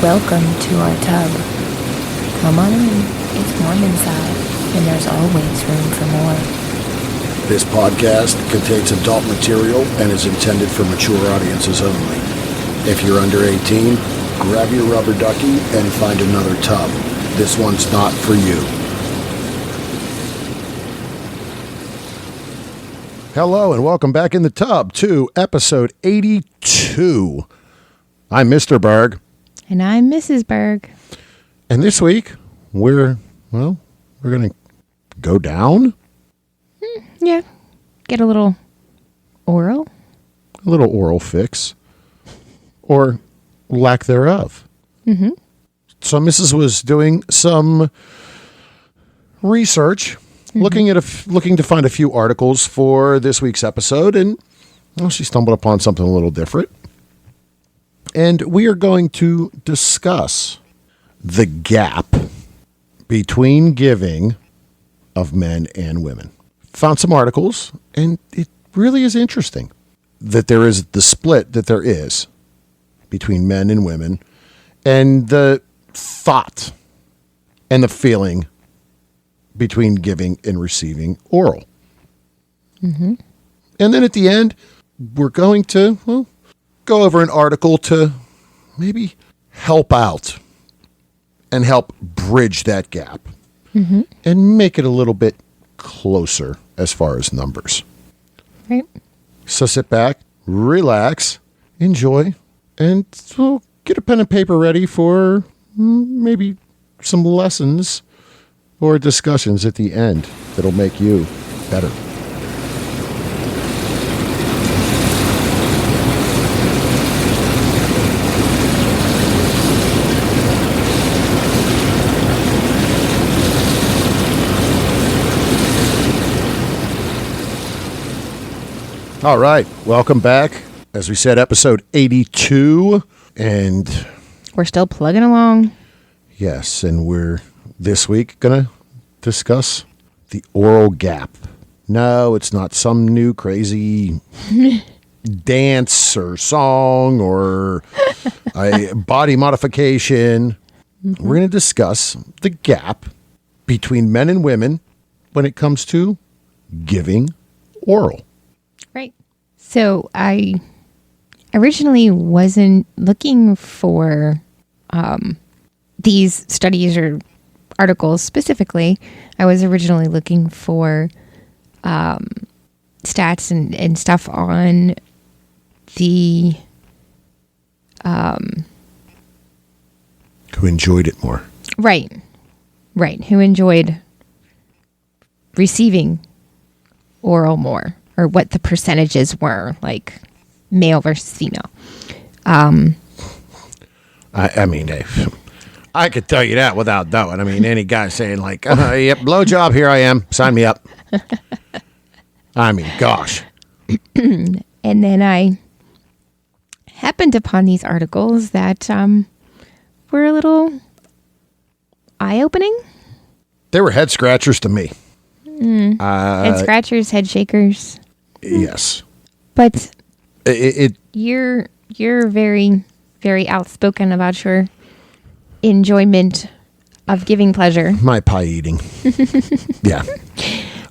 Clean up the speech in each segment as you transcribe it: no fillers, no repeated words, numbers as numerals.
Welcome to our tub. Come on in. It's warm inside, and there's always room for more. This podcast contains adult material and is intended for mature audiences only. If you're under 18, grab your rubber ducky and find another tub. This one's not for you. Hello and welcome back in the tub to episode 82. I'm Mr. Berg. And I'm Mrs. Berg. And this week, we're going to go down. Yeah. Get a little oral. A little oral fix. Or lack thereof. Mm-hmm. So Mrs. was doing some research, looking to find a few articles for this week's episode, and she stumbled upon something a little different. And we are going to discuss the gap between giving of men and women. Found some articles, and it really is interesting that there is the split that there is between men and women, and the thought and the feeling between giving and receiving oral. Mm-hmm. And then at the end, we're going to, go over an article to maybe help out and help bridge that gap and make it a little bit closer as far as numbers. Right. So sit back, relax, enjoy, and we'll get a pen and paper ready for maybe some lessons or discussions at the end that'll make you better. All right, welcome back. As we said, episode 82, and We're still plugging along. yes, and we're this week going to discuss the oral gap. No, it's not some new crazy dance or song or a body modification. We're going to discuss the gap between men and women when it comes to giving oral. Right. So I originally wasn't looking for these studies or articles specifically. I was originally looking for stats and stuff on the Who enjoyed it more. right, who enjoyed receiving oral more, or what the percentages were, like male versus female. I mean, I could tell you that without knowing. I mean, any guy saying like, yep, blowjob, here I am, sign me up. I mean, gosh. And then I happened upon these articles that were a little eye-opening. They were head scratchers to me. Head scratchers, head shakers. Yes. But It you're very, very outspoken about your enjoyment of giving pleasure. my pie eating. Yeah.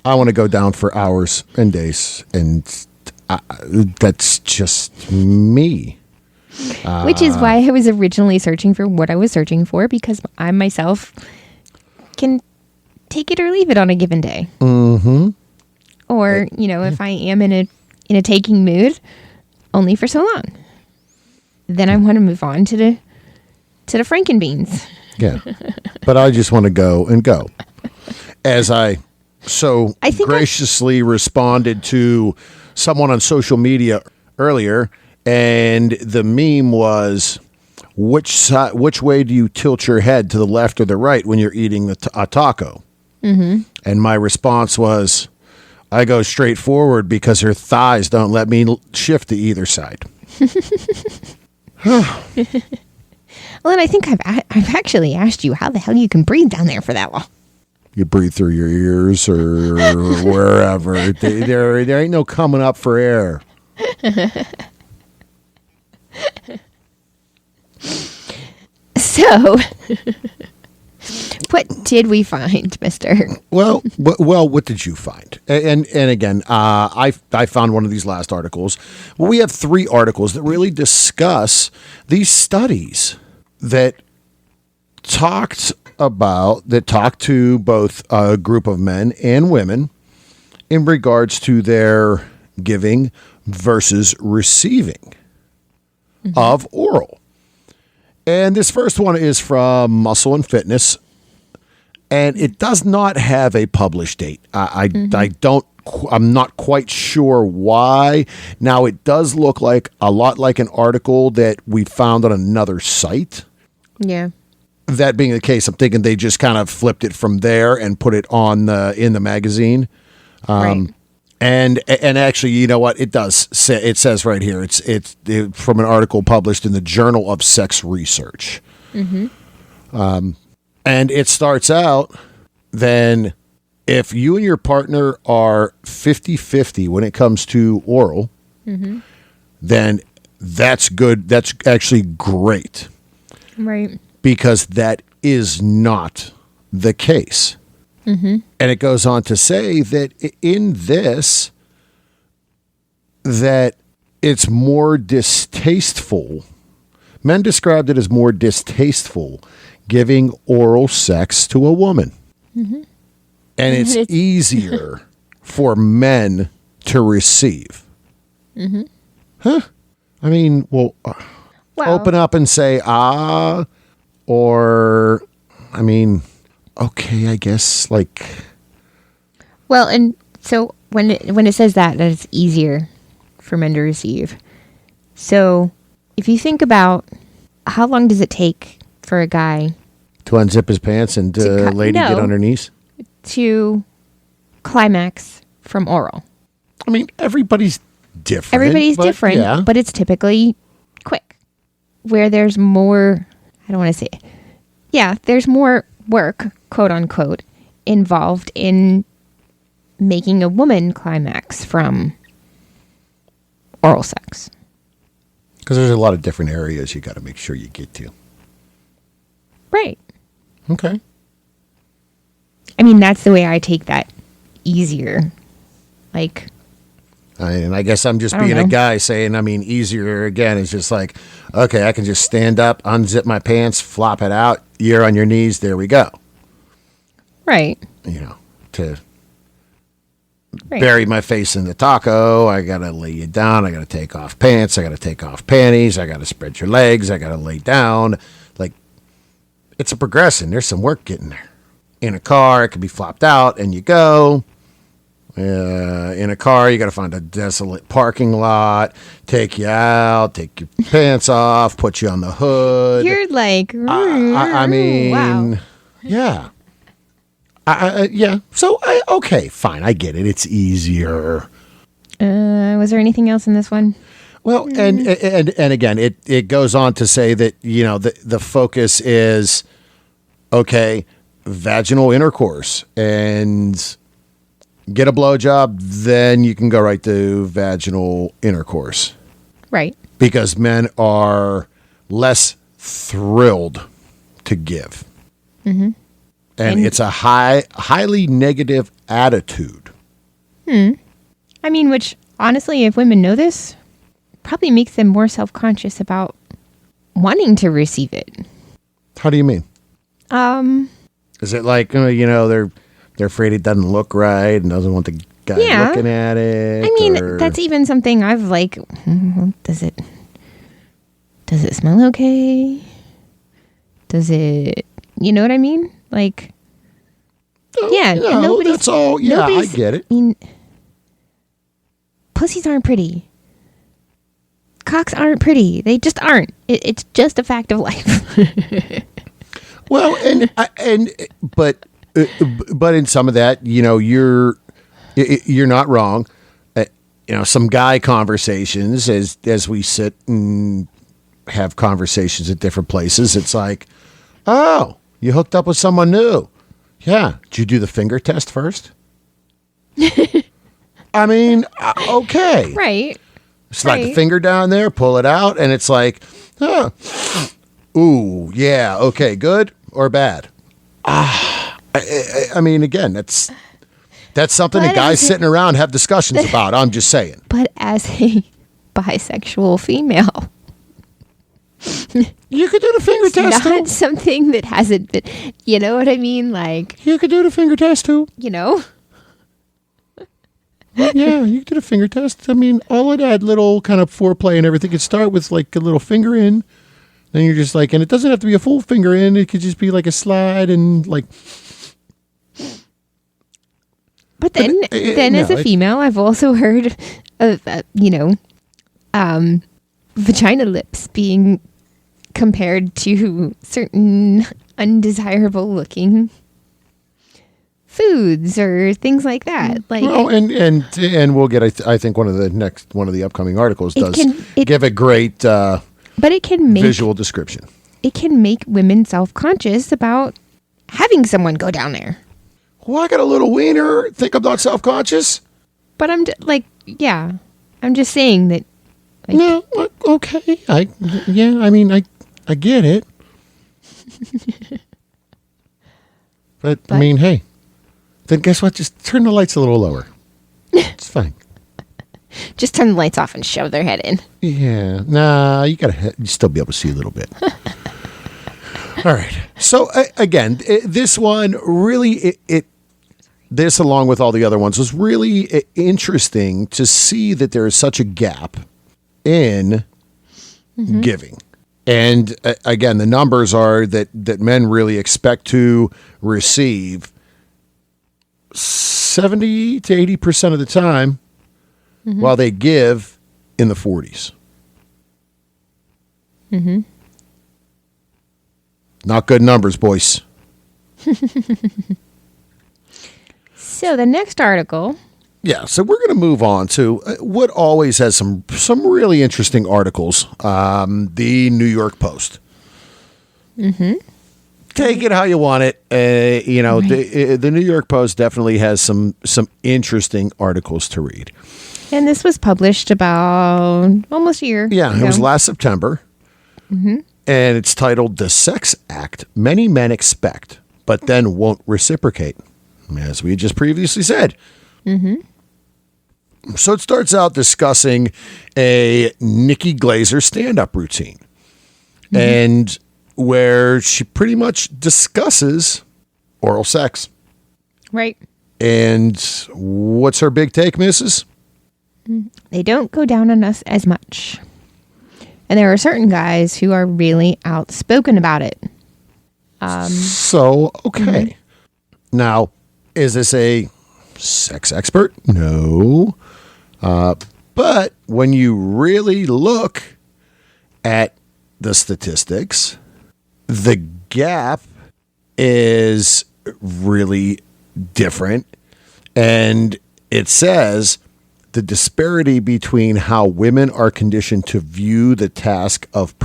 I want to go down for hours and days, and that's just me. Which is why I was originally searching for what I was searching for, because I myself can take it or leave it on a given day. Mm-hmm. Or, if I am in a taking mood, only for so long. Then I want to move on to the Frankenbeans. Yeah. But I just want to go and go. As I graciously responded to someone on social media earlier, and the meme was, which way do you tilt your head, to the left or the right, when you're eating a taco? Mm-hmm. And my response was, I go straight forward because her thighs don't let me shift to either side. Well, and I think I've actually asked you how the hell you can breathe down there for that long. You breathe through your ears or wherever. There ain't no coming up for air. So, what did we find, mister? Well, what did you find? And again, I found one of these last articles. Well, we have 3 articles that really discuss these studies that talked to both a group of men and women in regards to their giving versus receiving of oral. And this first one is from Muscle and Fitness, and it does not have a published date. I'm not quite sure why. Now, it does look like a lot like an article that we found on another site. Yeah. That being the case, I'm thinking they just kind of flipped it from there and put it on in the magazine. Right. And actually, you know what? It does say, it says right here, it's from an article published in the Journal of Sex Research. And it starts out, then if you and your partner are 50-50 when it comes to oral, then that's good. That's actually great. Right. Because that is not the case. And it goes on to say that in this, that it's more distasteful. Men described it as more distasteful giving oral sex to a woman. And it's easier for men to receive. Huh? I mean, well, open up and say, or, I mean... Okay, I guess, like... Well, and so when it says that it's easier for men to receive. So if you think about how long does it take for a guy... To unzip his pants and lady get on her knees? To climax from oral. I mean, everybody's different. Everybody's different, but it's typically quick. Where there's more... I don't want to say... Yeah, there's more work, quote unquote, involved in making a woman climax from oral sex. Because there's a lot of different areas you got to make sure you get to. Right. Okay. I mean, that's the way I take that easier. Like... And I guess I'm just being a guy saying, I mean, easier again is just like, okay, I can just stand up, unzip my pants, flop it out, you're on your knees, there we go. Right. You know, to bury my face in the taco, I got to lay you down, I got to take off pants, I got to take off panties, I got to spread your legs, I got to lay down. Like, it's a progression. There's some work getting there. In a car, it can be flopped out, and you go. In a car, you got to find a desolate parking lot, take you out, take your pants off, put you on the hood. You're like, I mean, wow. Yeah. Yeah. So, okay, fine. I get it. It's easier. Was there anything else in this one? Well, and again, it goes on to say that, you know, the focus is, okay, vaginal intercourse and get a blowjob, then you can go right to vaginal intercourse. Right. Because men are less thrilled to give. And it's a highly negative attitude. I mean, which, honestly, if women know this, probably makes them more self-conscious about wanting to receive it. How do you mean? Is it like, you know, they're afraid it doesn't look right and doesn't want the guy looking at it? I mean, that's even something I've like, does it smell okay? Does it, you know what I mean? Like, nobody's... That's all, I get it. I mean, pussies aren't pretty. Cocks aren't pretty. They just aren't. It's just a fact of life. Well, but in some of that, you know, you're not wrong. You know, some guy conversations as we sit and have conversations at different places, it's like, oh, you hooked up with someone new. Yeah. Did you do the finger test first? I mean, okay. Right. Slide the finger down there, pull it out, and it's like, oh, Ooh, yeah. Okay, good or bad? I mean, again, that's something that guys sitting around have discussions about. I'm just saying. But as a bisexual female, you could do the finger test not too. something that hasn't been. You know what I mean? Like, you could do the finger test too. You know. Yeah, you could do the finger test. I mean, all of that little kind of foreplay and everything could start with like a little finger in. Then you're just like, and it doesn't have to be a full finger in. It could just be like a slide and like. But then as a female, I've also heard of, vagina lips being compared to certain undesirable looking foods or things like that. Like, well, and we'll get. I think one of the upcoming articles does give a great. But it can make visual description. It can make women self-conscious about having someone go down there. Well, I got a little wiener. Think I'm not self-conscious? But I'm just saying that. Like, no, okay. I get it. but I mean, hey. Then guess what? Just turn the lights a little lower. It's fine. Just turn the lights off and shove their head in. Yeah. Nah, you still be able to see a little bit. All right. So, again, this one really, this along with all the other ones was really interesting to see that there is such a gap in giving. And again, the numbers are that men really expect to receive 70 to 80% of the time, while they give in the 40s. Not good numbers, boys. So the next article. Yeah, so we're going to move on to what always has some really interesting articles. The New York Post. Take it how you want it. Right. The New York Post definitely has some interesting articles to read. And this was published about almost a year ago. It was last September. And it's titled "The Sex Act Many Men Expect, but Then Won't Reciprocate," as we just previously said. So it starts out discussing a Nikki Glaser stand-up routine. And where she pretty much discusses oral sex. Right. And what's her big take, missus? They don't go down on us as much. And there are certain guys who are really outspoken about it. Okay. Now, is this a sex expert? No. But when you really look at the statistics, the gap is really different. And it says the disparity between how women are conditioned to view the task of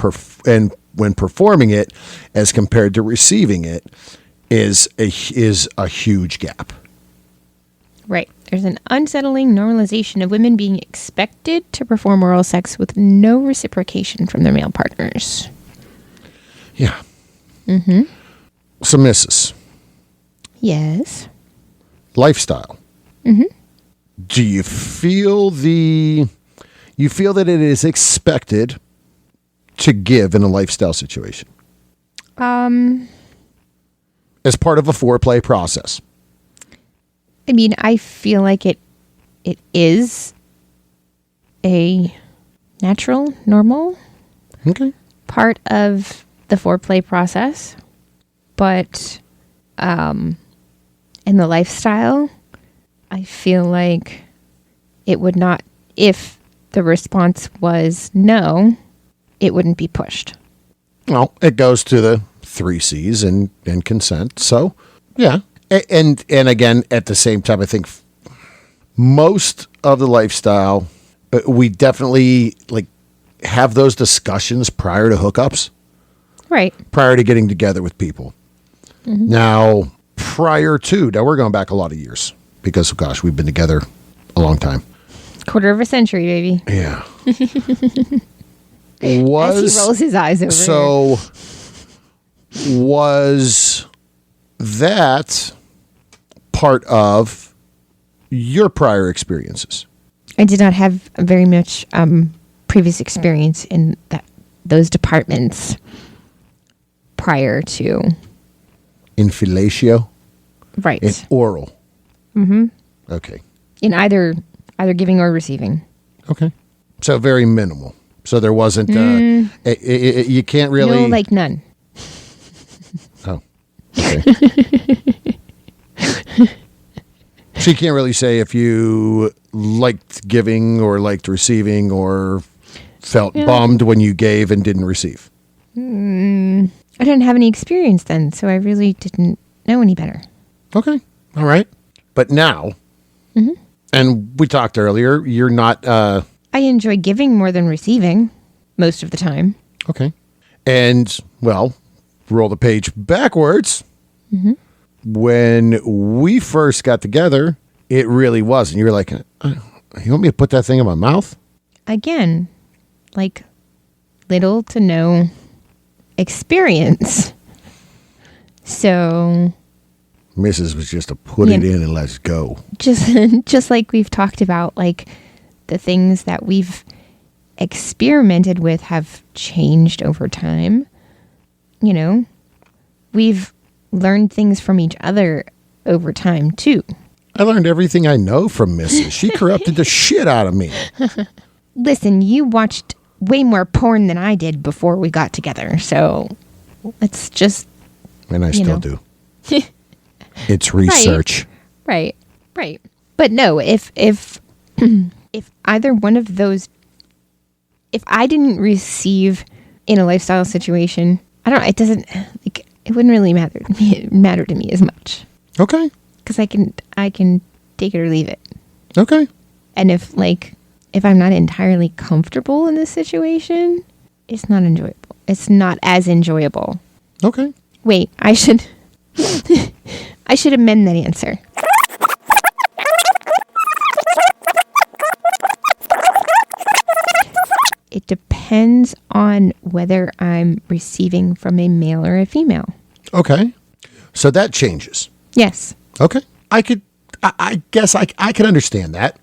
and when performing it as compared to receiving it is a huge gap. Right. There's an unsettling normalization of women being expected to perform oral sex with no reciprocation from their male partners. Yeah. So, missus. Yes. Lifestyle. Do you feel that it is expected to give in a lifestyle situation? As part of a foreplay process. I mean, I feel like it is a natural, normal part of the foreplay process. But in the lifestyle, I feel like it would not, if the response was no, it wouldn't be pushed. Well, it goes to the 3 C's and consent. So, yeah. And again, at the same time, I think most of the lifestyle, we definitely have those discussions prior to hookups. Right. Prior to getting together with people. Now, we're going back a lot of years because, gosh, we've been together a long time. Quarter of a century, baby. Yeah. As he rolls his eyes over. So, Was that part of your prior experiences? I did not have very much previous experience in those departments prior to. In fellatio? Right. In oral? Mm-hmm. Okay. In either giving or receiving. Okay. So very minimal. So there wasn't, you can't really. No, like none. Oh. Okay. So you can't really say if you liked giving or liked receiving or felt bummed when you gave and didn't receive. I didn't have any experience then, so I really didn't know any better. Okay. All right. But now, and we talked earlier, you're not... I enjoy giving more than receiving most of the time. Okay. And, well, roll the page backwards. Mm-hmm. When we first got together, it really wasn't. You were like, you want me to put that thing in my mouth? Again, like little to no experience. So... Mrs. was just to put it in and let's go. Just like we've talked about, like the things that we've experimented with have changed over time. You know, we've learned things from each other over time too. I learned everything I know from Mrs. She corrupted the shit out of me. Listen, you watched way more porn than I did before we got together, so let's just... And I still do. It's research. Right. But no, if either one of those, if I didn't receive in a lifestyle situation, it doesn't, like, it wouldn't really matter to me as much. Okay. Because I can take it or leave it. Okay. And if I'm not entirely comfortable in this situation, it's not enjoyable. It's not as enjoyable. Okay. Wait, I should amend that answer. It depends on whether I'm receiving from a male or a female. Okay. So that changes. Yes. Okay. I guess I can understand that.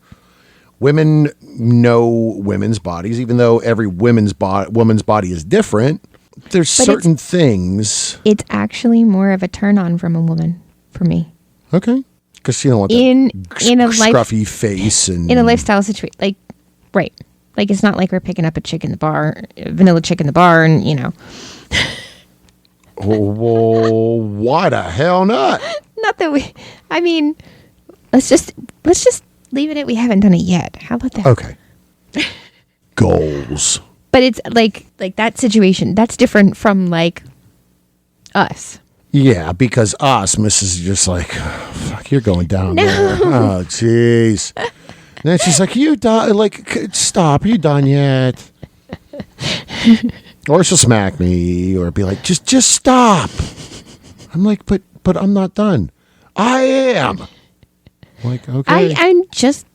Women know women's bodies, even though every woman's body is different. There's certain things. It's actually more of a turn on from a woman for me. Okay. Because you don't want that in a scruffy face. And in a lifestyle situation. Like, right. Like, it's not like we're picking up a chick in the bar, vanilla chick in the bar, and, you know. Well, why the hell not? Not that we, I mean, let's just leave it at we haven't done it yet. How about that? Okay. Goals. But it's like that situation, that's different from like us. Yeah, because us, Mrs. is just like, oh, fuck, you're going down there. Oh, jeez. And then she's like, you done? Like, stop. Are you done yet? Or she'll smack me, or be like, just stop. I'm like, but I'm not done. I am. I'm like, okay. I'm just.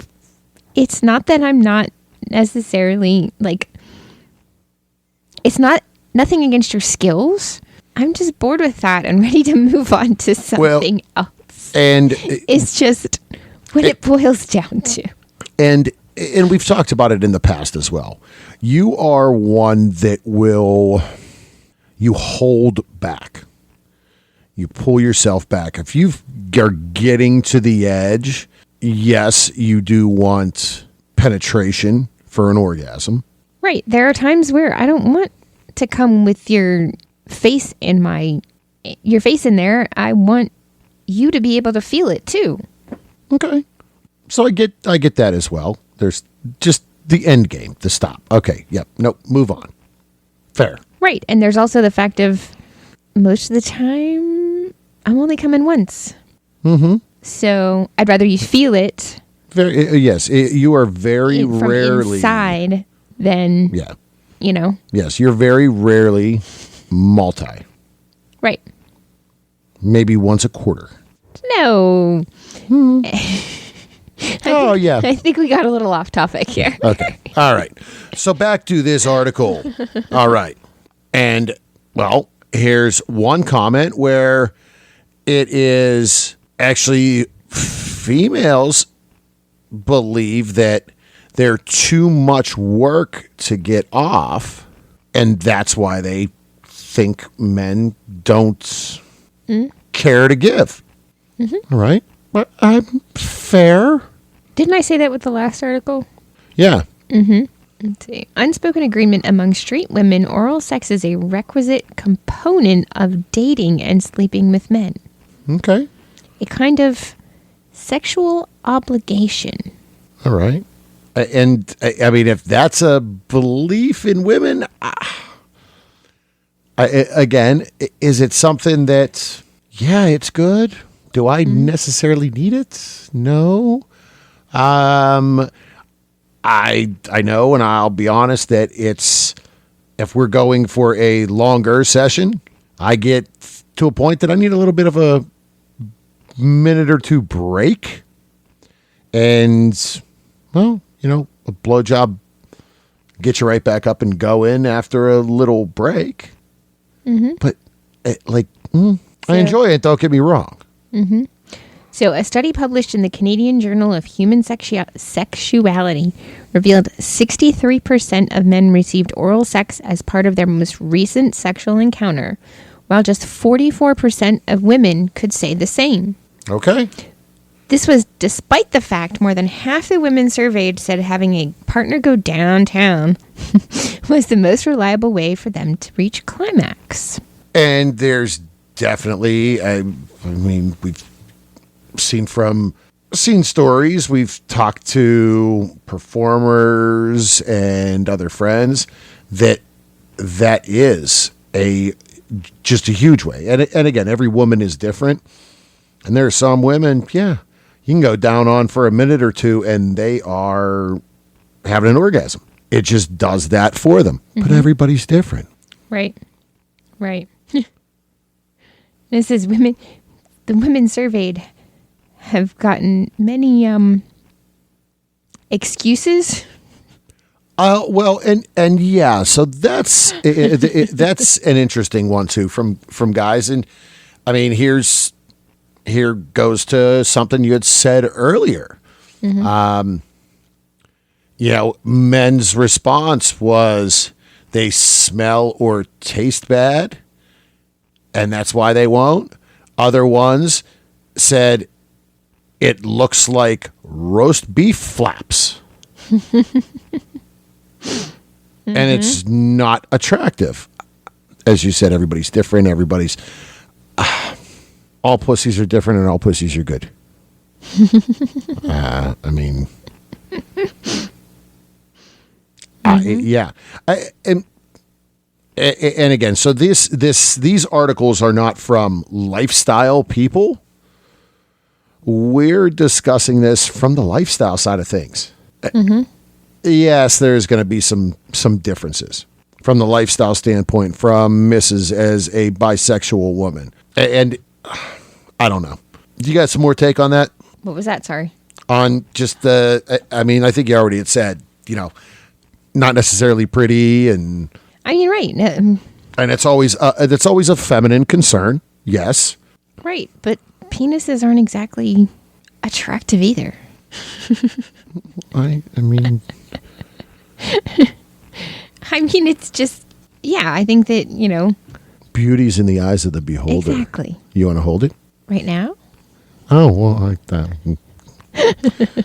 It's not that I'm not necessarily like. It's nothing against your skills. I'm just bored with that and ready to move on to something else. And it's just what it boils down to. And we've talked about it in the past as well. You are one that you hold back. You pull yourself back. If you are getting to the edge, yes, you do want penetration for an orgasm. Right. There are times where I don't want to come with your face in there. I want you to be able to feel it too. Okay. So I get that as well. There's just the end game, the stop. Okay. Yep. Nope. Move on. Fair. Right. And there's also the fact of most of the time I'm only coming once. Mm-hmm. So I'd rather you feel it. Yes. You are very rarely from inside than, you know. Yes. You're very rarely multi. Right. Maybe once a quarter. No. Yeah. I think we got a little off topic here. Okay. All right. So back to this article. All right. And, well, Here's one comment where it is actually females believe that they're too much work to get off, and that's why they think men don't care to give. All right. But I'm fair. Didn't I say that with the last article? Yeah. Let's see. Unspoken agreement among straight women, oral sex is a requisite component of dating and sleeping with men. Okay. A kind of sexual obligation. All right. And I mean, if that's a belief in women, again, is it something that, yeah, it's good? Do I necessarily need it? No. I know, and I'll be honest that if we're going for a longer session, I get to a point that I need a little bit of a minute or two break. And, well, a blowjob get you right back up and go in after a little break. But, I enjoy it, don't get me wrong. So, a study published in the Canadian Journal of Human Sexuality revealed 63% of men received oral sex as part of their most recent sexual encounter, while just 44% of women could say the same. Okay. This was despite the fact more than half the women surveyed said having a partner go downtown was the most reliable way for them to reach climax. And there's definitely, I mean, we've seen stories, we've talked to performers and other friends that is just a huge way. And again, every woman is different. And there are some women, yeah, you can go down on for a minute or two and they are having an orgasm. It just does that for them. But everybody's different. Right. This is women. The women surveyed have gotten many excuses. Well, and yeah, so that's that's an interesting one too from guys. And I mean, here goes to something you had said earlier. Men's response was they smell or taste bad, and that's why they won't. Other ones said it looks like roast beef flaps. And it's not attractive. As you said, everybody's different. Everybody's... all pussies are different and all pussies are good. I mean... yeah. And again, so these articles are not from lifestyle people. We're discussing this from the lifestyle side of things. Yes, there's going to be some differences from the lifestyle standpoint from Mrs. as a bisexual woman. And I don't know. You got some more take on that? What was that? Sorry. On just I think you already had said, not necessarily pretty and... I mean, right. And it's always a feminine concern. Yes. Right. But penises aren't exactly attractive either. I mean... it's just, yeah, I think that, beauty's in the eyes of the beholder. Exactly. You want to hold it? Right now? Oh, well,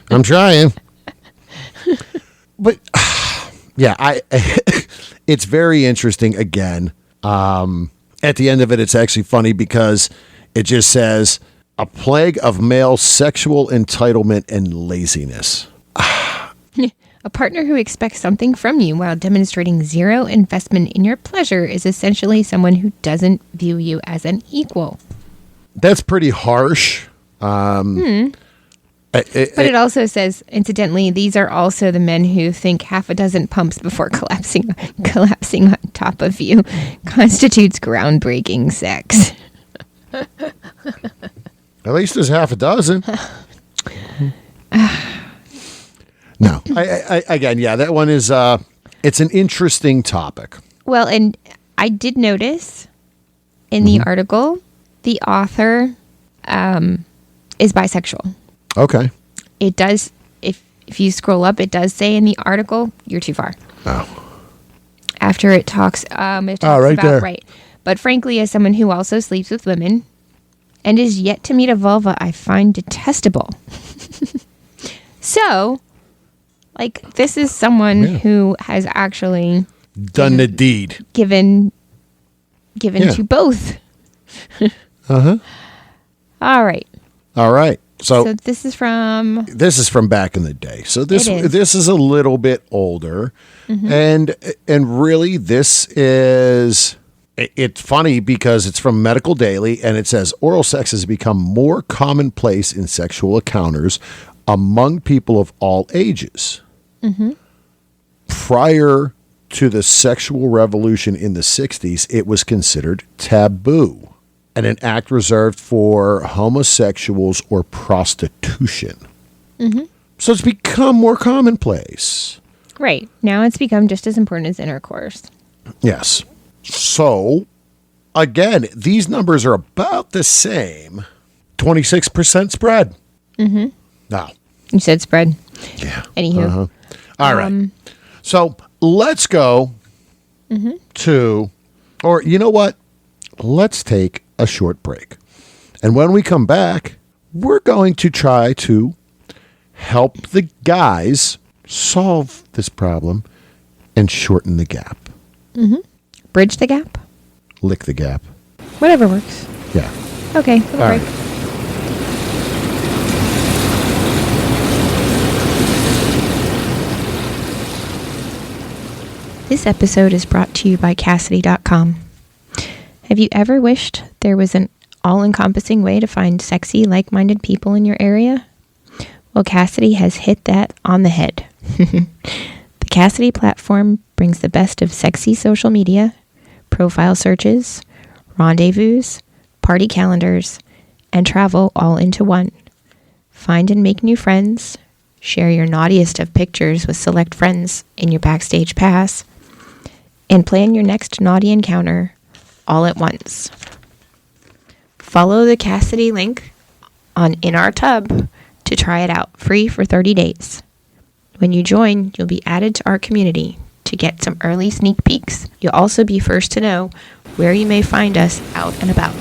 I'm trying. But, yeah, it's very interesting, again. At the end of it, it's actually funny because it just says, a plague of male sexual entitlement and laziness. A partner who expects something from you while demonstrating zero investment in your pleasure is essentially someone who doesn't view you as an equal. That's pretty harsh. But it also says, incidentally, these are also the men who think half a dozen pumps before collapsing on top of you constitutes groundbreaking sex. At least there's half a dozen. No. Again, yeah, that one is, it's an interesting topic. Well, and I did notice In the article, the author is bisexual. Okay. It does, if you scroll up, it does say in the article, you're too far. Oh. After it talks right about, there. right. But frankly, as someone who also sleeps with women and is yet to meet a vulva I find detestable. So, like, this is someone who has actually done the deed. Given to both. Uh-huh. All right. So this is from back in the day. So this It is. this is a little bit older. And really this is it's funny because it's from Medical Daily and it says oral sex has become more commonplace in sexual encounters among people of all ages. Prior to the sexual revolution in the 60s, it was considered taboo and an act reserved for homosexuals or prostitution. So it's become more commonplace. right. Now it's become just as important as intercourse. Yes. So, again, these numbers are about the same. 26% spread. Now, You said spread. yeah. Anywho. All right. So let's go to, or you know what? Let's take a short break. And when we come back, we're going to try to help the guys solve this problem and shorten the gap. Bridge the gap? Lick the gap. Whatever works. Yeah. Okay. Little All break. right. This episode is brought to you by Cassidy.com. Have you ever wished there was an all-encompassing way to find sexy, like-minded people in your area? Well, Cassidy has hit that on the head. The Cassidy platform brings the best of sexy social media, profile searches, rendezvous, party calendars, and travel all into one. Find and make new friends, share your naughtiest of pictures with select friends in your Backstage Pass, and plan your next naughty encounter all at once. Follow the Cassidy link in our tub to try it out free for 30 days. When you join, you'll be added to our community to get some early sneak peeks. You'll also be first to know where you may find us out and about.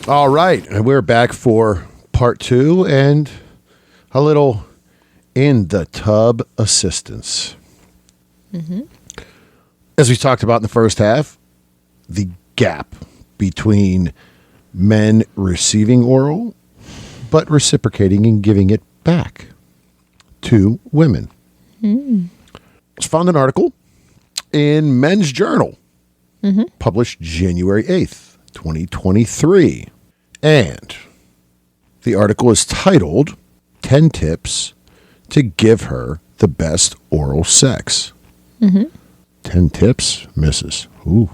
All right. And we're back for part 2 and a little in the tub assistance. As we talked about in the first half, the gap between men receiving oral but reciprocating and giving it back to women. I found an article in Men's Journal published January 8th, 2023. And the article is titled 10 Tips to Give Her the Best Oral Sex. 10 tips, Mrs. Ooh,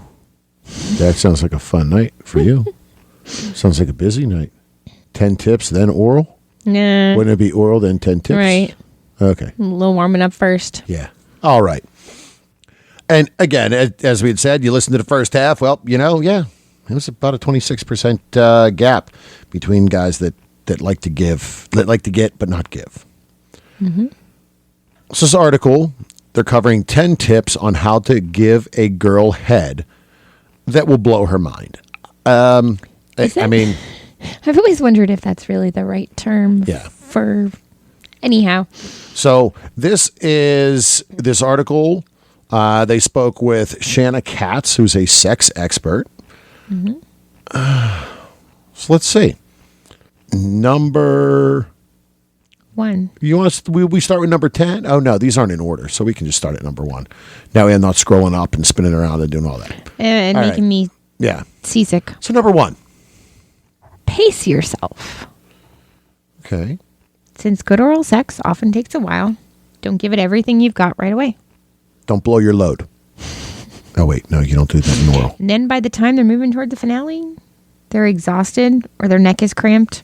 that sounds like a fun night for you. Sounds like a busy night. 10 tips, then oral? Nah. Wouldn't it be oral, then 10 tips? Right. Okay. A little warming up first. Yeah. All right. And again, as we had said, you listen to the first half. Well, it was about a 26% gap between guys that like to give, that like to get but not give. So this article, they're covering 10 tips on how to give a girl head that will blow her mind. I mean, I've always wondered if that's really the right term for anyhow. So this article, they spoke with Shanna Katz, who's a sex expert. So let's see. Number 1. You want us? We start with number 10? Oh no, these aren't in order, so we can just start at number 1. Now we're not scrolling up and spinning around and doing all that. And All making me seasick. So number 1. Pace yourself. Okay. Since good oral sex often takes a while, don't give it everything you've got right away. Don't blow your load. Oh wait, no, you don't do that in oral. And then by the time they're moving toward the finale, they're exhausted, or their neck is cramped,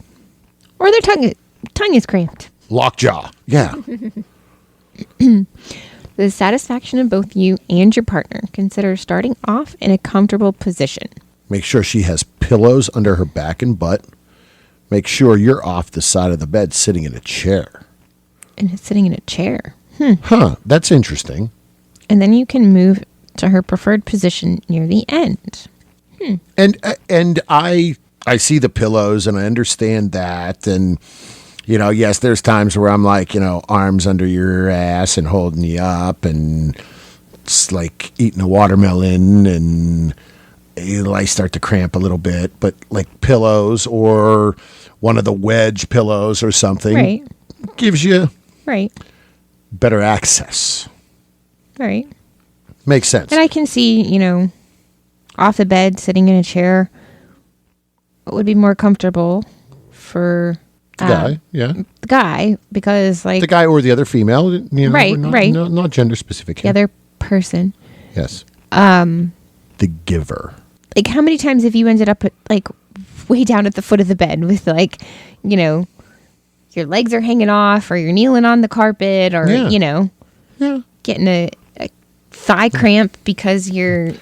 or their tongue is cramped. Lockjaw. Yeah. The satisfaction of both you and your partner. Consider starting off in a comfortable position. Make sure she has pillows under her back and butt. Make sure you're off the side of the bed sitting in a chair. And it's sitting in a chair. Huh. That's interesting. And then you can move to her preferred position near the end. And I see the pillows and I understand that. And, yes, there's times where I'm like, arms under your ass and holding you up, and it's like eating a watermelon, and I start to cramp a little bit. But like pillows or one of the wedge pillows or something gives you better access. Right. Makes sense. And I can see, off the bed, sitting in a chair, would be more comfortable for the guy, the guy, because like the guy or the other female, right, not gender specific. The other person. Yes. The giver. Like, how many times have you ended up like way down at the foot of the bed with like, your legs are hanging off, or you're kneeling on the carpet, or getting a thigh cramp because you're,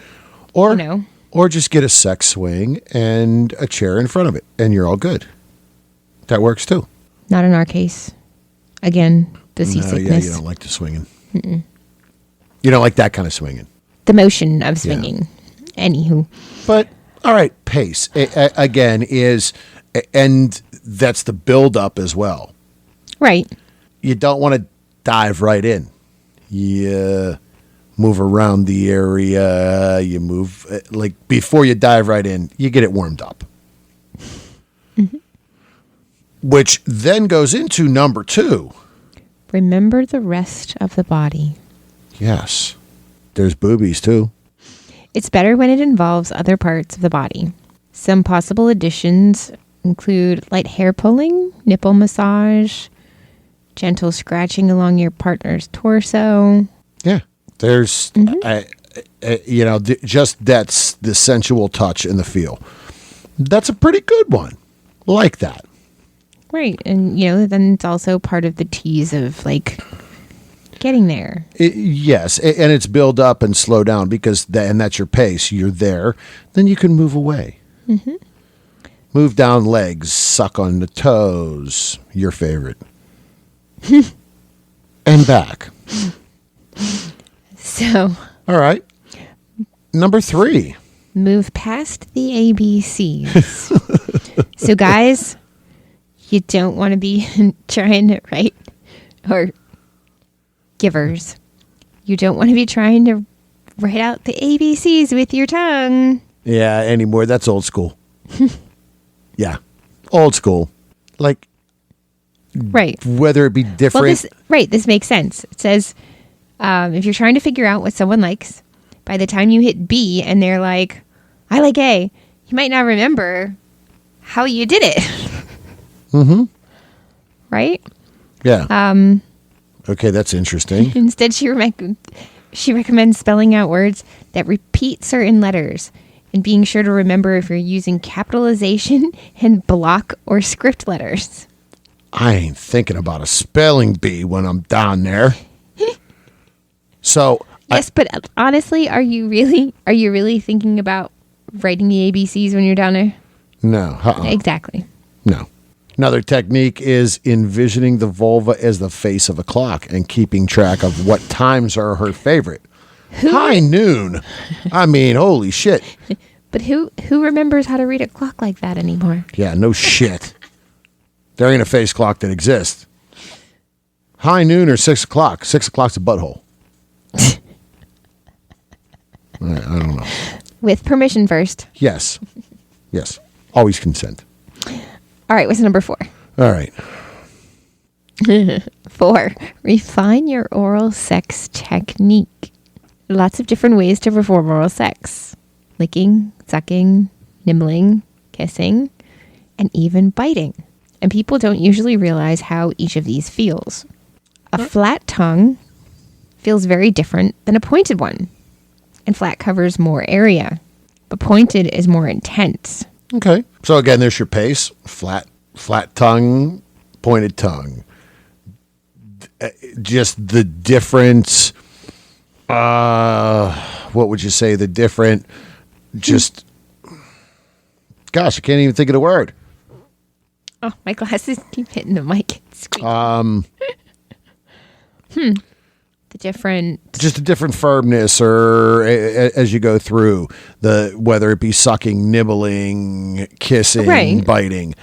or just get a sex swing and a chair in front of it, and you're all good. That works too. Not in our case. Again, the seasickness. Yeah, you don't like the swinging. Mm-mm. You don't like that kind of swinging. The motion of swinging. Yeah. Anywho. But, all right, pace, again, is, and that's the build-up as well. Right. You don't want to dive right in. You move around the area. You move, like, before you dive right in, you get it warmed up. Mm-hmm. Which then goes into number 2. Remember the rest of the body. Yes. There's boobies, too. It's better when it involves other parts of the body. Some possible additions include light hair pulling, nipple massage, gentle scratching along your partner's torso. Yeah. There's, just that's the sensual touch and the feel. That's a pretty good one. Like that. Right. And, then it's also part of the tease of, like, getting there. Yes. And it's build up and slow down because and that's your pace. You're there. Then you can move away. Mm-hmm. Move down legs. Suck on the toes. Your favorite. And back. So. All right. Number 3. Move past the ABCs. So, guys, you don't want to be trying to write, or givers, you don't want to be trying to write out the ABCs with your tongue. Yeah, anymore. That's old school. Yeah. Old school. Like, right. Whether it be different. Well, this makes sense. It says, if you're trying to figure out what someone likes, by the time you hit B and they're like, I like A, you might not remember how you did it. Mm-hmm. Right? Yeah. Okay, that's interesting. Instead, she recommends spelling out words that repeat certain letters and being sure to remember if you're using capitalization and block or script letters. I ain't thinking about a spelling bee when I'm down there. So yes, but honestly, are you really thinking about writing the ABCs when you're down there? No. Exactly. No. Another technique is envisioning the vulva as the face of a clock and keeping track of what times are her favorite. High noon. I mean, holy shit. But who remembers how to read a clock like that anymore? Yeah, no shit. There ain't a face clock that exists. High noon or 6 o'clock. 6 o'clock's a butthole. I don't know. With permission first. Yes. Yes. Always consent. All right, what's number 4? All right. 4, refine your oral sex technique. Lots of different ways to perform oral sex. Licking, sucking, nibbling, kissing, and even biting. And people don't usually realize how each of these feels. A flat tongue feels very different than a pointed one. And flat covers more area, but pointed is more intense. Okay. So again, there's your pace. Flat tongue, pointed tongue. just the different, what would you say? The different, just, gosh, I can't even think of the word. Oh, my glasses keep hitting the mic. The different, just a different firmness, or as you go through whether it be sucking, nibbling, kissing, right. biting,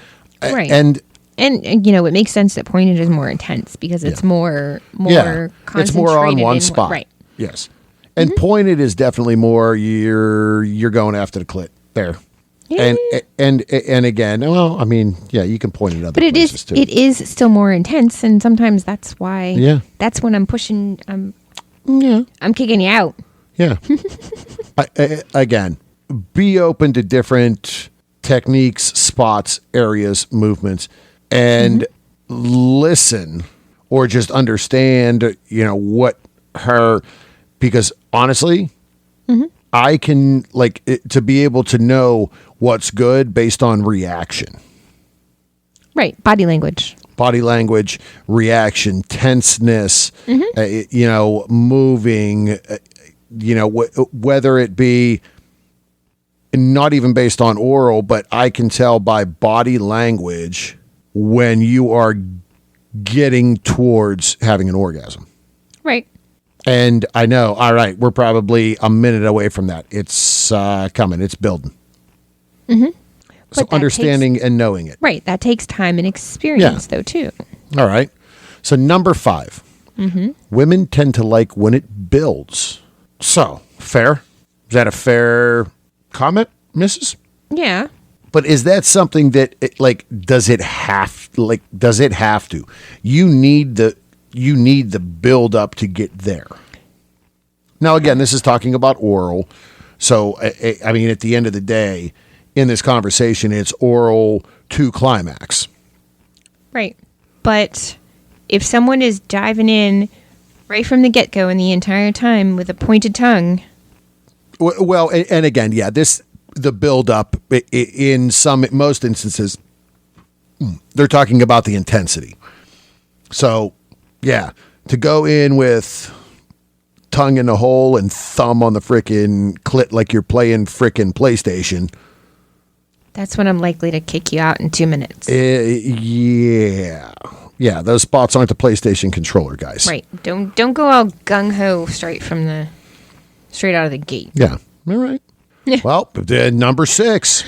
right, and it makes sense that pointed is more intense because it's more concentrated. It's more on one spot, right? Yes, and pointed is definitely more. You're going after the clit there. Yeah. And again, well, I mean, yeah, you can point at other places too. It is still more intense, and sometimes that's why. Yeah. That's when I'm pushing. I'm kicking you out. Yeah. Again, be open to different techniques, spots, areas, movements, and listen, or just understand. What because honestly. I can to be able to know what's good based on reaction. Right. Body language, reaction, tenseness, moving, whether it be not even based on oral, but I can tell by body language when you are getting towards having an orgasm. Right. And I know, all right, we're probably a minute away from that. It's coming. It's building. So understanding and knowing it. Right. That takes time and experience, though, too. All right. So number 5. Women tend to like when it builds. So, fair? Is that a fair comment, Mrs.? Yeah. But is that something that, does it have to? You need the build up to get there. Now, again, this is talking about oral. So, I mean, at the end of the day, in this conversation, it's oral to climax. Right. But if someone is diving in right from the get-go and the entire time with a pointed tongue. Well, and again, yeah, the build up in most instances, they're talking about the intensity. So, yeah, to go in with tongue in the hole and thumb on the frickin' clit like you're playing frickin' PlayStation. That's when I'm likely to kick you out in 2 minutes. Yeah. Yeah, those spots aren't the PlayStation controller, guys. Right. Don't go all gung-ho straight out of the gate. Yeah. All right. Well, number 6.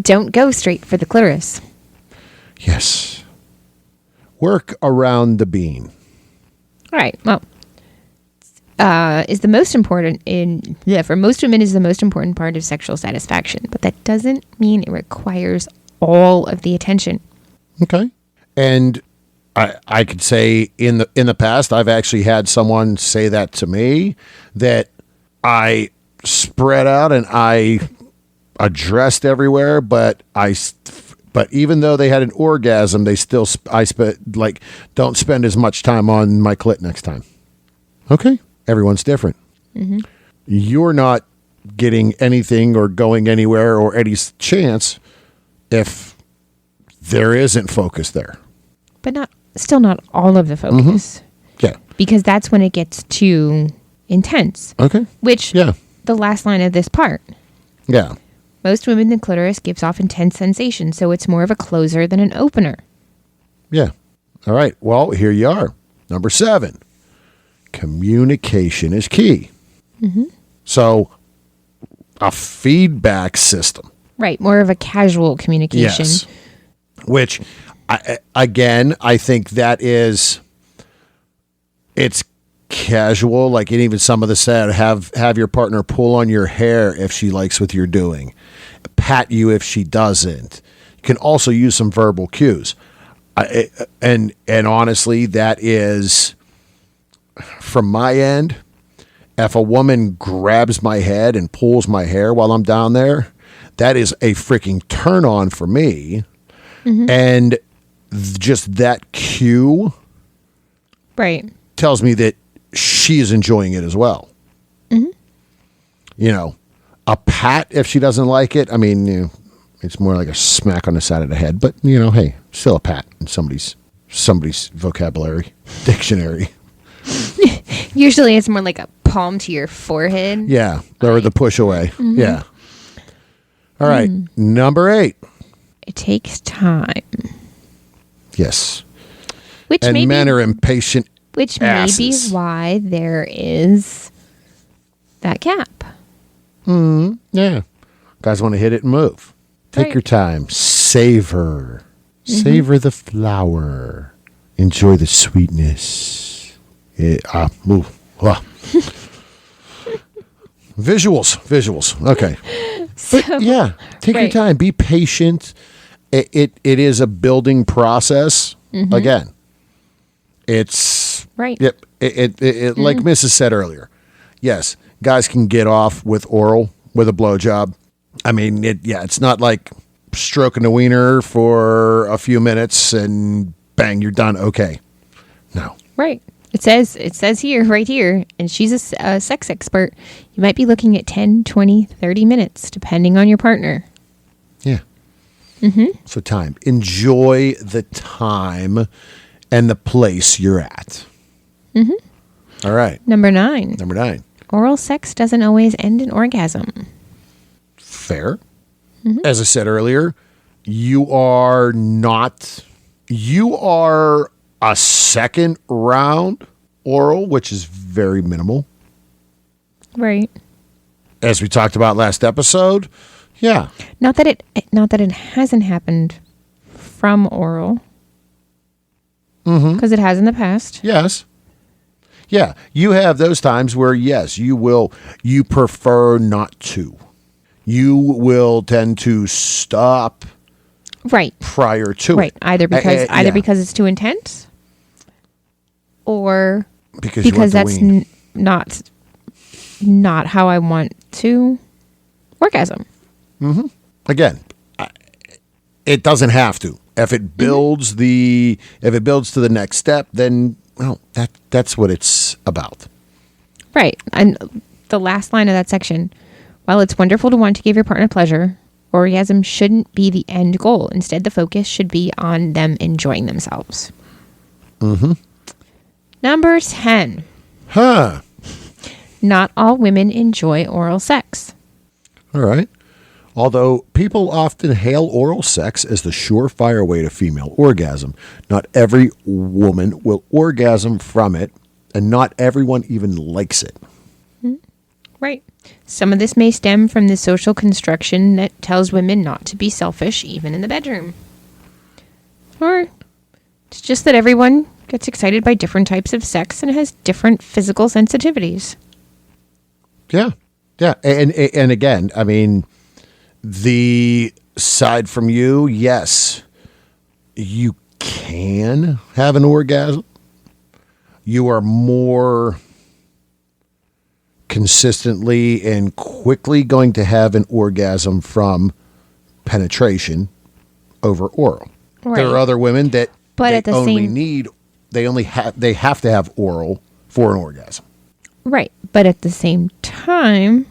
Don't go straight for the clitoris. Yes. Work around the bean. All right. Well, is the most important for most women is the most important part of sexual satisfaction, but that doesn't mean it requires all of the attention. Okay. And I could say in the past, I've actually had someone say that to me, that I spread out and I addressed everywhere, but even though they had an orgasm, they still don't spend as much time on my clit next time. Okay. Everyone's different. Mm-hmm. You're not getting anything or going anywhere or any chance if there isn't focus there. But still not all of the focus. Mm-hmm. Yeah. Because that's when it gets too intense. Okay. Which, the last line of this part. Yeah. Most women, the clitoris gives off intense sensation, so it's more of a closer than an opener. Yeah. All right. Well, here you are. Number 7. Communication is key. Mm-hmm. So, a feedback system. Right. More of a casual communication. Yes. Which, I think that it's casual. Like, and even some of the said, have your partner pull on your hair if she likes what you're doing. Pat you if she doesn't. You can also use some verbal cues. And honestly, that is, from my end, if a woman grabs my head and pulls my hair while I'm down there, that is a freaking turn on for me. Mm-hmm. And just that cue tells me that she's enjoying it as well. Mm-hmm. A pat if she doesn't like it. I mean, it's more like a smack on the side of the head, but hey, still a pat in somebody's somebody's vocabulary dictionary. Usually it's more like a palm to your forehead. Yeah, or the push away. Mm-hmm. Yeah. All right, number 8. It takes time. Yes. Which and men are impatient. Which asses. may be why there is that gap. Yeah. Guys want to hit it and move. Take your time. Savor. Savor the flower. Enjoy the sweetness. Move. Visuals. Okay. So, but yeah, take your time. Be patient. It is a building process. Again, it's right. Yep. It like Mrs. said earlier. Yes, guys can get off with oral with a blowjob. I mean, it's not like stroking a wiener for a few minutes and bang, you're done. Okay. No. Right. It says here, right here, and she's a sex expert, you might be looking at 10, 20, 30 minutes, depending on your partner. Yeah. So time. Enjoy the time and the place you're at. All right. Number 9. Oral sex doesn't always end in orgasm. Fair. As I said earlier, you are a second round oral, which is very minimal. Right. As we talked about last episode. Yeah. Not that it hasn't happened from oral. Because it has in the past. Yes. Yeah. You have those times where, yes, you prefer not to. You will tend to stop prior to it. Either yeah. because it's too intense or because that's not how I want to orgasm. Again, it doesn't have to. If it builds to the next step, then that's what it's about. Right. And the last line of that section, while it's wonderful to want to give your partner pleasure, orgasm shouldn't be the end goal. Instead, the focus should be on them enjoying themselves. Number 10. Not all women enjoy oral sex. All right. Although people often hail oral sex as the surefire way to female orgasm, not every woman will orgasm from it, and not everyone even likes it. Right. Some of this may stem from the social construction that tells women not to be selfish, even in the bedroom. Or it's just that everyone gets excited by different types of sex and has different physical sensitivities. Yeah. Yeah. And again, I mean, the side from you, yes, you can have an orgasm. You are more consistently and quickly going to have an orgasm from penetration over oral. Right. There are other women that they have to have oral for an orgasm. Right. But at the same time,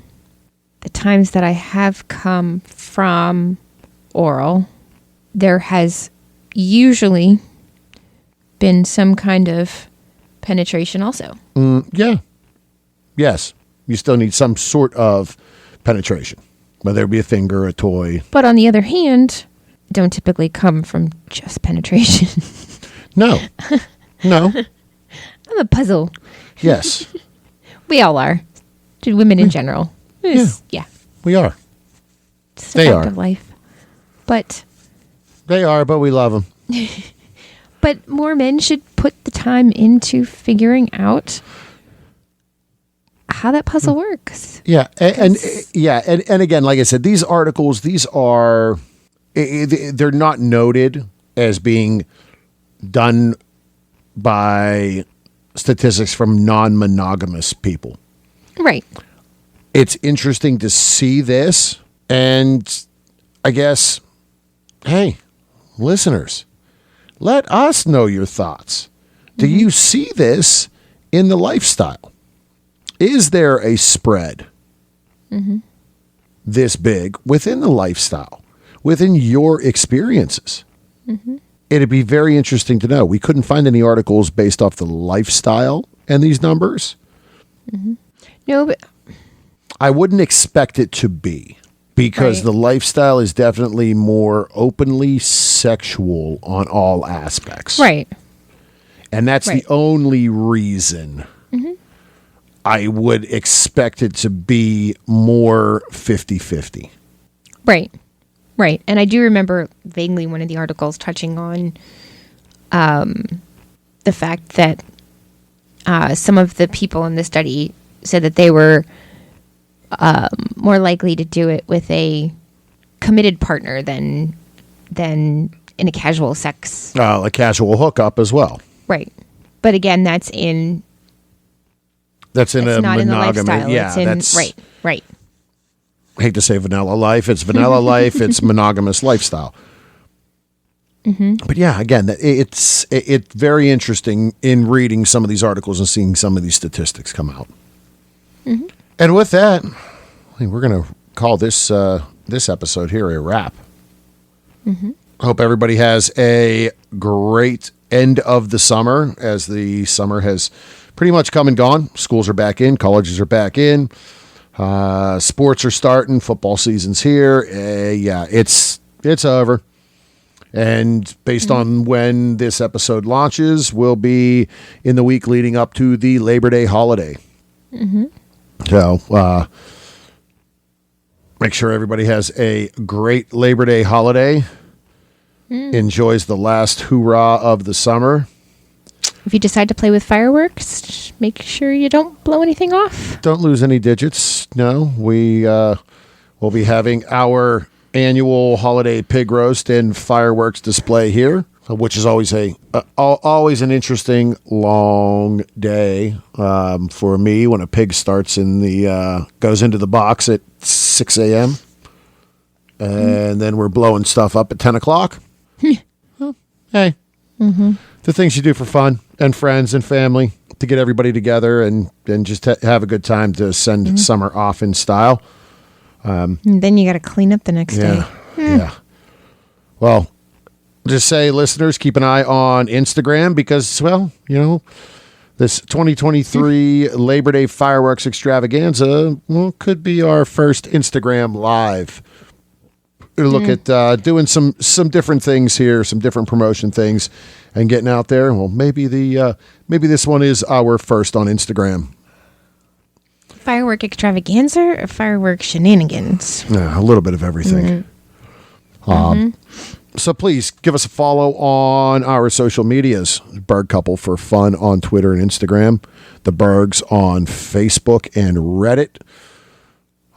the times that I have come from oral, there has usually been some kind of penetration also. Yeah. Yes. You still need some sort of penetration, whether it be a finger or a toy. But on the other hand, don't typically come from just penetration. No. I'm a puzzle. Yes. We all are. To women in general. Yeah. We are. It's a fact of life. But they are, but we love them. But more men should put the time into figuring out how that puzzle works. Yeah. And again, like I said, these articles, they're not noted as being done by statistics from non-monogamous people. Right. It's interesting to see this, and I guess, hey, listeners, let us know your thoughts. Do you see this in the lifestyle? Is there a spread this big within the lifestyle, within your experiences? it'd be very interesting to know. We couldn't find any articles based off the lifestyle and these numbers. No, but I wouldn't expect it to be, because the lifestyle is definitely more openly sexual on all aspects. right. And that's the only reason I would expect it to be more 50-50. Right. Right. And I do remember vaguely one of the articles touching on the fact that some of the people in the study said that they were more likely to do it with a committed partner than in a casual sex. A casual hookup as well. Right. But again, that's in That's in a not in the monogamous. lifestyle. Yeah, it's in, that's right. I hate to say vanilla life. It's vanilla life. It's monogamous lifestyle. But yeah, again, it's very interesting in reading some of these articles and seeing some of these statistics come out. And with that, we're going to call this episode here a wrap. Hope everybody has a great end of the summer, as the summer has pretty much come and gone. Schools are back in, colleges are back in, sports are starting, football season's here. Yeah, it's over. And based on when this episode launches, will be in the week leading up to the Labor Day holiday. So make sure everybody has a great Labor Day holiday. Enjoys the last hoorah of the summer. If you decide to play with fireworks, make sure you don't blow anything off. Don't lose any digits. No, we will be having our annual holiday pig roast and fireworks display here, which is always always an interesting long day for me when a pig starts goes into the box at 6 a.m. And then we're blowing stuff up at 10 o'clock. Well, hey, the things you do for fun and friends and family to get everybody together and just have a good time to send summer off in style. And then you got to clean up the next day. Yeah. Well, just say, listeners, keep an eye on Instagram because, well, this 2023 Labor Day fireworks extravaganza could be our first Instagram live. We'll look at doing some different things here, some different promotion things, and getting out there. Well, maybe this one is our first on Instagram. Firework extravaganza or firework shenanigans? Yeah, a little bit of everything. So please give us a follow on our social medias. Berg Couple for Fun on Twitter and Instagram. The Bergs on Facebook and Reddit.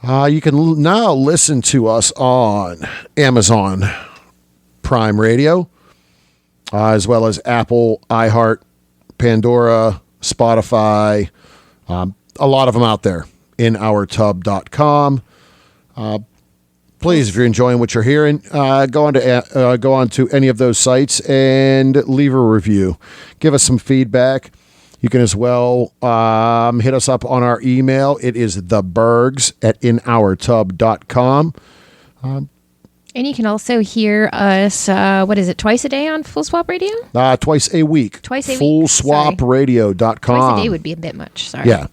You can now listen to us on Amazon Prime Radio, as well as Apple, iHeart, Pandora, Spotify, a lot of them out there in ourtub.com. Please, if you're enjoying what you're hearing, go on to any of those sites and leave a review. Give us some feedback. You can as well hit us up on our email. It is thebergs@inourtub.com. And you can also hear us, twice a day on Full Swap Radio? Twice a week. Twice a week. FullSwapRadio.com. Twice a day would be a bit much. Sorry. Yeah.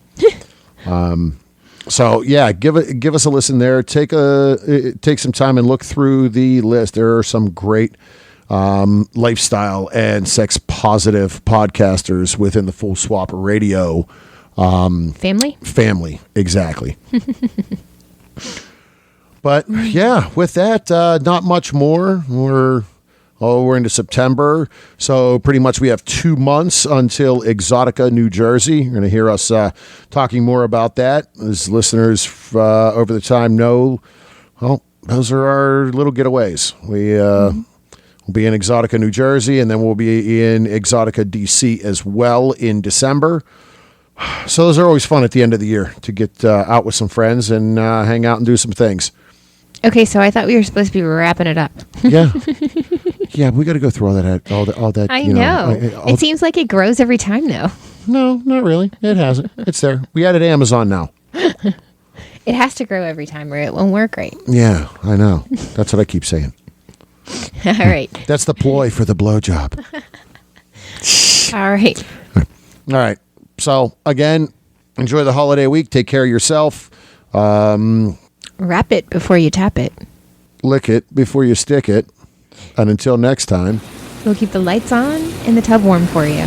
So yeah, give us a listen there. Take some time and look through the list. There are some great lifestyle and sex positive podcasters within the Full Swap Radio family. Exactly. But yeah, with that, not much more. We're into September, so pretty much we have 2 months until Exotica, New Jersey. You're going to hear us talking more about that. As listeners over the time know, well, those are our little getaways. We'll be in Exotica, New Jersey, and then we'll be in Exotica, DC as well in December. So those are always fun at the end of the year to get out with some friends and hang out and do some things. Okay, so I thought we were supposed to be wrapping it up. Yeah. Yeah, we got to go through all that. I know. It seems like it grows every time, though. No, not really. It hasn't. It's there. We added Amazon now. It has to grow every time or it won't work right. Yeah, I know. That's what I keep saying. All right. That's the ploy for the blowjob. All right. All right. So, again, enjoy the holiday week. Take care of yourself. Wrap it before you tap it. Lick it before you stick it. And until next time, We'll keep the lights on and the tub warm for you.